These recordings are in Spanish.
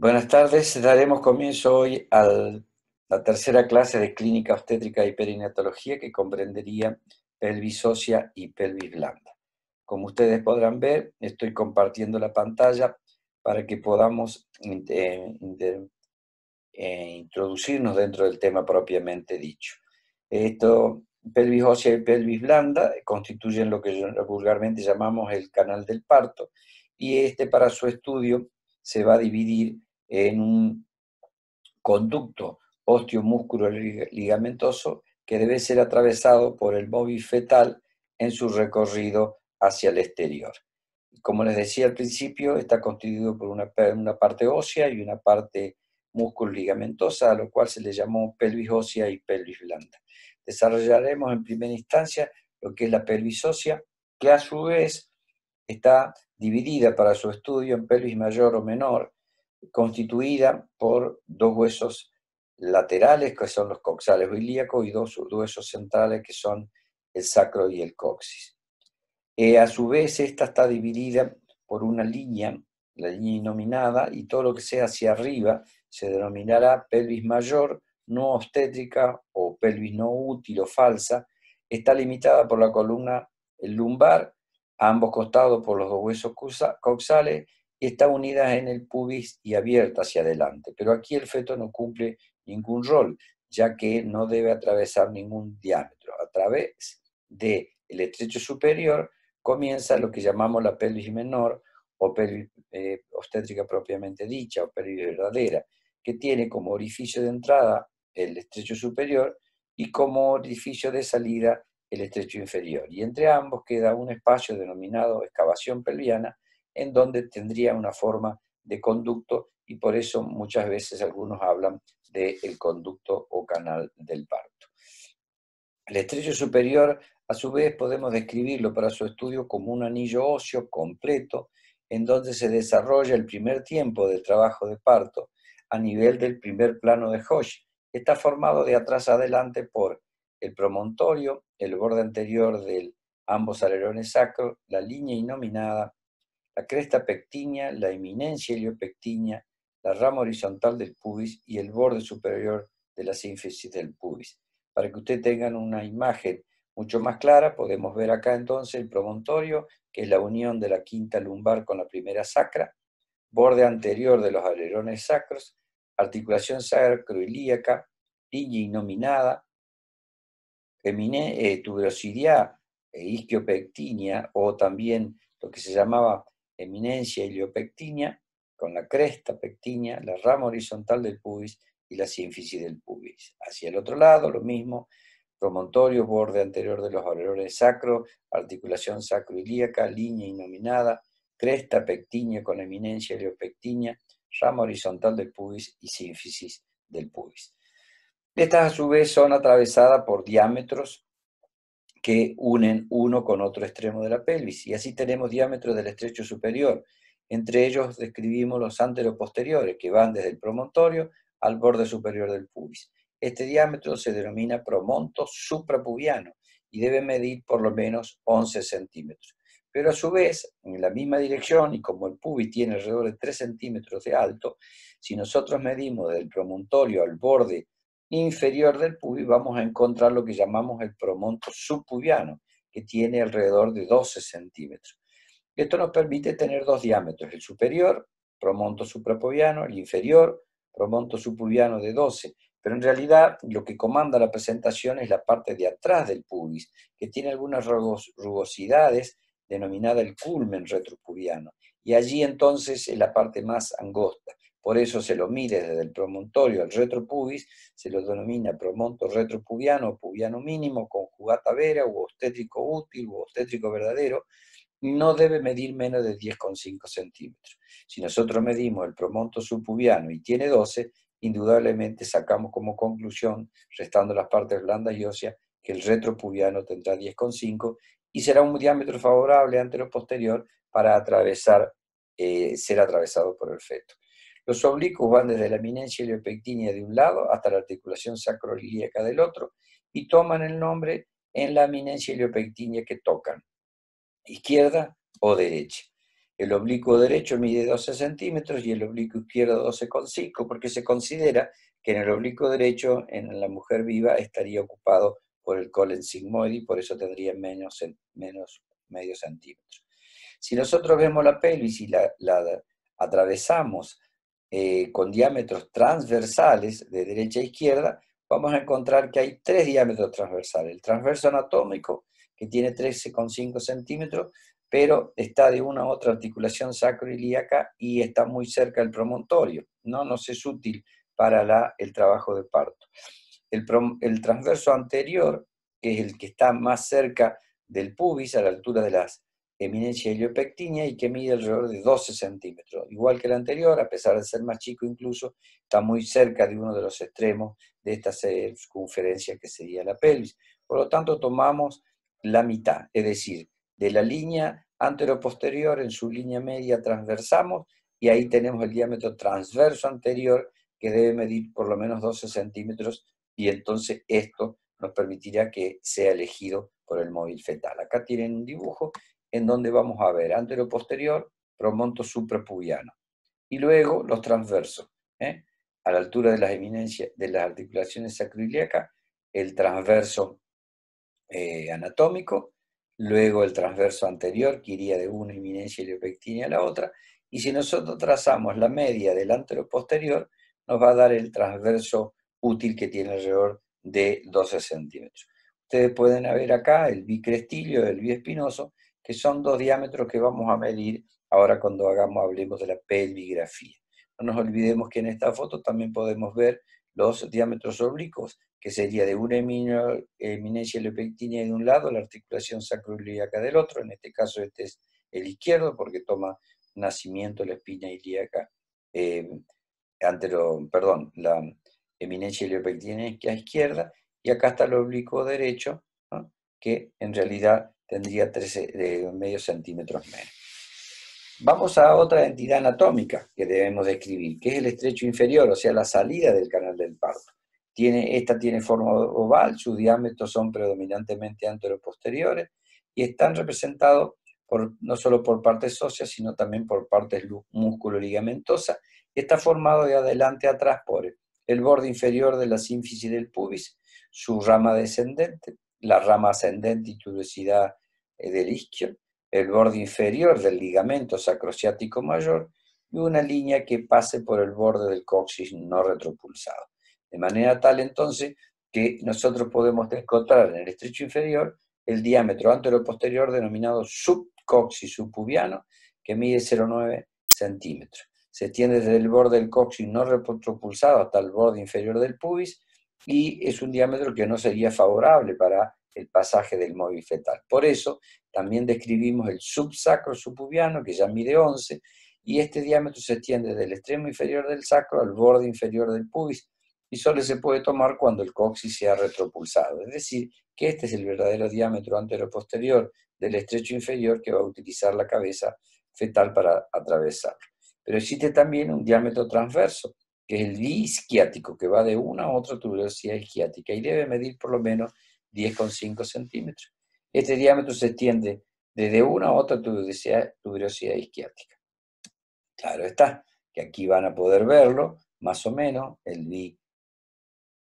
Buenas tardes, daremos comienzo hoy a la tercera clase de clínica obstétrica y perinatología que comprendería pelvis ósea y pelvis blanda. Como ustedes podrán ver, estoy compartiendo la pantalla para que podamos introducirnos dentro del tema propiamente dicho. Pelvis ósea y pelvis blanda constituyen lo que vulgarmente llamamos el canal del parto, y para su estudio se va a dividir en un conducto osteomúsculo ligamentoso que debe ser atravesado por el móvil fetal en su recorrido hacia el exterior. Como les decía al principio, está constituido por una parte ósea y una parte músculo ligamentosa, a lo cual se le llamó pelvis ósea y pelvis blanda. Desarrollaremos en primera instancia lo que es la pelvis ósea, que a su vez está dividida para su estudio en pelvis mayor o menor, constituida por dos huesos laterales, que son los coxales o ilíacos, y dos huesos centrales, que son el sacro y el coxis. A su vez, esta está dividida por una línea, la línea inominada, y todo lo que sea hacia arriba se denominará pelvis mayor, no obstétrica o pelvis no útil o falsa. Está limitada por la columna lumbar, a ambos costados por los dos huesos coxales, y está unida en el pubis y abierta hacia adelante. Pero aquí el feto no cumple ningún rol, ya que no debe atravesar ningún diámetro. A través del estrecho superior comienza lo que llamamos la pelvis menor o pelvis obstétrica propiamente dicha, o pelvis verdadera, que tiene como orificio de entrada el estrecho superior y como orificio de salida el estrecho inferior. Y entre ambos queda un espacio denominado excavación pelviana, en donde tendría una forma de conducto, y por eso muchas veces algunos hablan del conducto o canal del parto. El estrecho superior, a su vez, podemos describirlo para su estudio como un anillo óseo completo, en donde se desarrolla el primer tiempo del trabajo de parto a nivel del primer plano de Hosch. Está formado de atrás a adelante por el promontorio, el borde anterior de ambos alerones sacros, la línea inominada, la cresta pectínea, la eminencia iliopectínea, la rama horizontal del pubis y el borde superior de la sínfisis del pubis. Para que ustedes tengan una imagen mucho más clara, podemos ver acá entonces el promontorio, que es la unión de la quinta lumbar con la primera sacra, borde anterior de los alerones sacros, articulación sacroilíaca, línea inominada, tuberosidia e isquiopectinia, o también lo que se llamaba eminencia iliopectinia, con la cresta pectínea, la rama horizontal del pubis y la sínfisis del pubis. Hacia el otro lado, lo mismo, promontorio, borde anterior de los alerones sacro, articulación sacroilíaca, línea inominada, cresta pectínea con eminencia iliopectínea, rama horizontal del pubis y sínfisis del pubis. Estas a su vez son atravesadas por diámetros que unen uno con otro extremo de la pelvis, y así tenemos diámetros del estrecho superior. Entre ellos describimos los anteroposteriores, que van desde el promontorio al borde superior del pubis. Este diámetro se denomina promonto suprapubiano y debe medir por lo menos 11 centímetros. Pero a su vez, en la misma dirección, y como el pubis tiene alrededor de 3 centímetros de alto, si nosotros medimos del promontorio al borde inferior del pubis, vamos a encontrar lo que llamamos el promonto subpubiano, que tiene alrededor de 12 centímetros. Esto nos permite tener dos diámetros: el superior, promonto suprapubiano; el inferior, promonto subpubiano de 12. Pero en realidad lo que comanda la presentación es la parte de atrás del pubis, que tiene algunas rugosidades, denominada el culmen retropubiano, y allí entonces es la parte más angosta. Por eso se lo mide desde el promontorio al retropubis, se lo denomina promonto retropubiano o pubiano mínimo, conjugata vera, u obstétrico útil, u obstétrico verdadero. No debe medir menos de 10,5 centímetros. Si nosotros medimos el promonto subpubiano y tiene 12, indudablemente sacamos como conclusión, restando las partes blandas y óseas, que el retropubiano tendrá 10,5 y será un diámetro favorable antero-posterior para ser atravesado por el feto. Los oblicuos van desde la eminencia iliopectínea de un lado hasta la articulación sacroiliaca del otro, y toman el nombre en la eminencia iliopectínea que tocan, izquierda o derecha. El oblicuo derecho mide 12 centímetros y el oblicuo izquierdo 12,5, porque se considera que en el oblicuo derecho, en la mujer viva, estaría ocupado por el colon sigmoide y por eso tendría menos medio centímetro. Si nosotros vemos la pelvis y la atravesamos con diámetros transversales de derecha a izquierda, vamos a encontrar que hay 3 diámetros transversales. El transverso anatómico, que tiene 13,5 centímetros, pero está de una u otra articulación sacroiliaca y está muy cerca del promontorio. No nos es útil para el trabajo de parto. El transverso anterior, que es el que está más cerca del pubis, a la altura de las eminencias iliopectineas, y que mide alrededor de 12 centímetros. Igual que el anterior, a pesar de ser más chico incluso, está muy cerca de uno de los extremos de esta circunferencia que sería la pelvis. Por lo tanto, tomamos la mitad, es decir, de la línea anteroposterior en su línea media transversamos, y ahí tenemos el diámetro transverso anterior, que debe medir por lo menos 12 centímetros, y entonces esto nos permitirá que sea elegido por el móvil fetal. Acá tienen un dibujo en donde vamos a ver anteroposterior, promonto suprapubiano, y luego los transversos, a la altura de las eminencias de las articulaciones sacroiliacas, el transverso anatómico, luego el transverso anterior, que iría de una eminencia iliopectínea a la otra, y si nosotros trazamos la media del anteroposterior, nos va a dar el transverso útil, que tiene alrededor de 12 centímetros. Ustedes pueden ver acá el bicrestilio, el biespinoso, que son 2 diámetros que vamos a medir ahora cuando hablemos de la pelvigrafía. No nos olvidemos que en esta foto también podemos ver los diámetros oblicuos, que sería de una eminencia iliopectínea de un lado, la articulación sacroiliaca del otro. En este caso este es el izquierdo, porque toma nacimiento la espina ilíaca, la eminencia iliopectínea izquierda, y acá está el oblicuo derecho, ¿no?, que en realidad tendría 13, medio centímetros menos. Vamos a otra entidad anatómica que debemos describir, que es el estrecho inferior, o sea, la salida del canal del parto. Esta tiene forma oval, sus diámetros son predominantemente anteroposteriores y están representados no solo por partes óseas, sino también por partes músculo-ligamentosas. Está formado de adelante a atrás por el borde inferior de la sínfisis del pubis, su rama descendente, la rama ascendente y tuberosidad del isquio, el borde inferior del ligamento sacrociático mayor y una línea que pase por el borde del coxis no retropulsado. De manera tal, entonces, que nosotros podemos encontrar en el estrecho inferior el diámetro anteroposterior denominado subcoxis subpubiano, que mide 0,9 centímetros. Se extiende desde el borde del coxis no retropulsado hasta el borde inferior del pubis, y es un diámetro que no sería favorable para el pasaje del móvil fetal. Por eso también describimos el subsacro subpubiano, que ya mide 11, y este diámetro se extiende del extremo inferior del sacro al borde inferior del pubis, y solo se puede tomar cuando el coxis sea retropulsado. Es decir, que este es el verdadero diámetro anteroposterior del estrecho inferior que va a utilizar la cabeza fetal para atravesarlo. Pero existe también un diámetro transverso, que es el biisquiático, que va de una a otra tuberosidad isquiática y debe medir por lo menos 10,5 centímetros. Este diámetro se extiende desde una a otra tuberosidad isquiática. Claro está, que aquí van a poder verlo, más o menos, el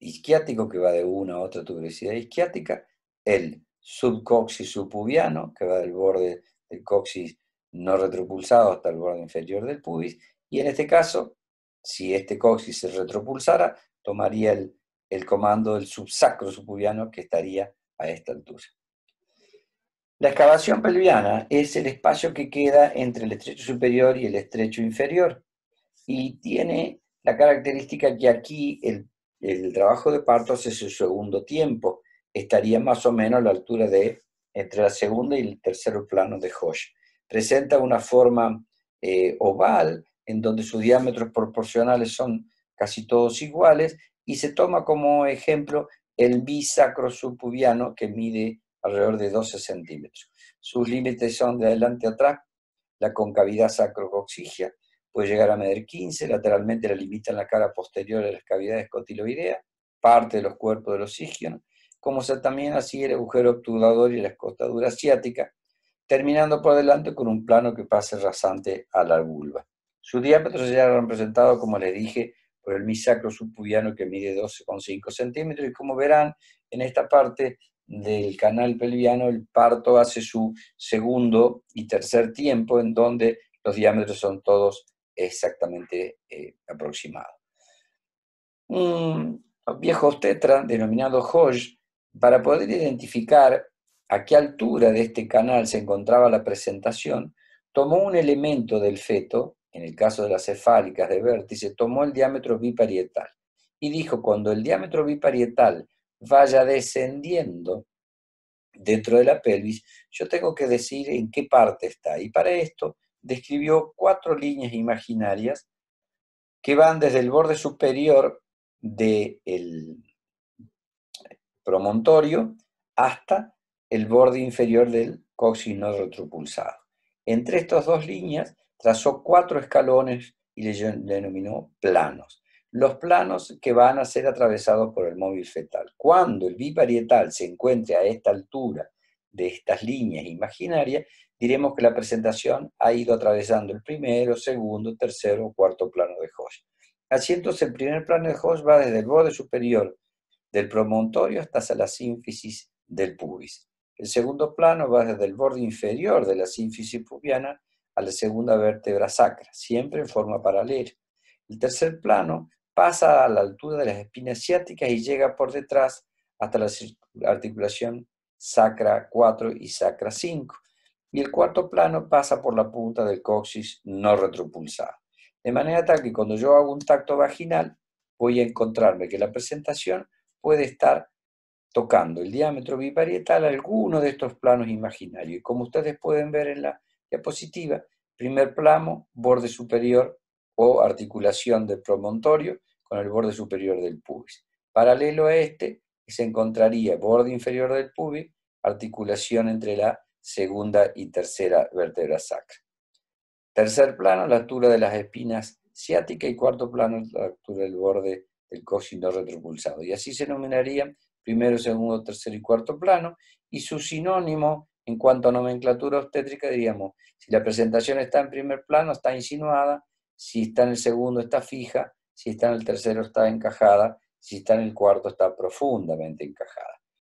biisquiático, que va de una a otra tuberosidad isquiática, el subcoxis subpubiano, que va del borde del coxis no retropulsado hasta el borde inferior del pubis, y en este caso, si este coxis se retropulsara, tomaría el comando del subsacro subpubiano, que estaría a esta altura. La excavación pelviana es el espacio que queda entre el estrecho superior y el estrecho inferior, y tiene la característica que aquí el trabajo de parto hace su segundo tiempo, estaría más o menos a la altura de entre la segunda y el tercer plano de Hoche. Presenta una forma oval, en donde sus diámetros proporcionales son casi todos iguales, y se toma como ejemplo el bisacro subpubiano, que mide alrededor de 12 centímetros. Sus límites son de adelante a atrás, la concavidad sacrocoxigia puede llegar a medir 15, lateralmente la limita en la cara posterior de las cavidades cotiloideas, parte de los cuerpos de los isquios, como también así el agujero obturador y la escotadura ciática, terminando por delante con un plano que pase rasante a la vulva. Su diámetro será representado, como les dije, por el misacro subpubiano que mide 12,5 centímetros, y como verán, en esta parte del canal pelviano el parto hace su segundo y tercer tiempo, en donde los diámetros son todos exactamente aproximados. Un viejo obstetra denominado Hodge, para poder identificar a qué altura de este canal se encontraba la presentación, tomó un elemento del feto, en el caso de las cefálicas de vértice, tomó el diámetro biparietal y dijo: cuando el diámetro biparietal vaya descendiendo dentro de la pelvis, yo tengo que decir en qué parte está. Y para esto describió 4 líneas imaginarias que van desde el borde superior del promontorio hasta el borde inferior del coxis no retropulsado. Entre estas 2 líneas trazó 4 escalones y le denominó planos. Los planos que van a ser atravesados por el móvil fetal. Cuando el biparietal se encuentre a esta altura de estas líneas imaginarias, diremos que la presentación ha ido atravesando el primero, segundo, tercero o cuarto plano de Hodge. Así entonces el primer plano de Hodge va desde el borde superior del promontorio hasta la sínfisis del pubis. El segundo plano va desde el borde inferior de la sínfisis pubiana a la segunda vértebra sacra, siempre en forma paralela. El tercer plano pasa a la altura de las espinas ciáticas y llega por detrás hasta la articulación sacra 4 y sacra 5. Y el cuarto plano pasa por la punta del coxis no retropulsado. De manera tal que cuando yo hago un tacto vaginal, voy a encontrarme que la presentación puede estar tocando el diámetro biparietal alguno de estos planos imaginarios. Y como ustedes pueden ver en la diapositiva, primer plano, borde superior o articulación del promontorio con el borde superior del pubis. Paralelo a este se encontraría borde inferior del pubis, articulación entre la segunda y tercera vértebra sacra. Tercer plano, la altura de las espinas ciáticas, y cuarto plano, la altura del borde del coxis no retropulsado. Y así se nominarían primero, segundo, tercer y cuarto plano, y su sinónimo en cuanto a nomenclatura obstétrica diríamos: si la presentación está en primer plano, está insinuada; si está en el segundo, está fija; si está en el tercero, está encajada; si está en el cuarto, está profundamente encajada.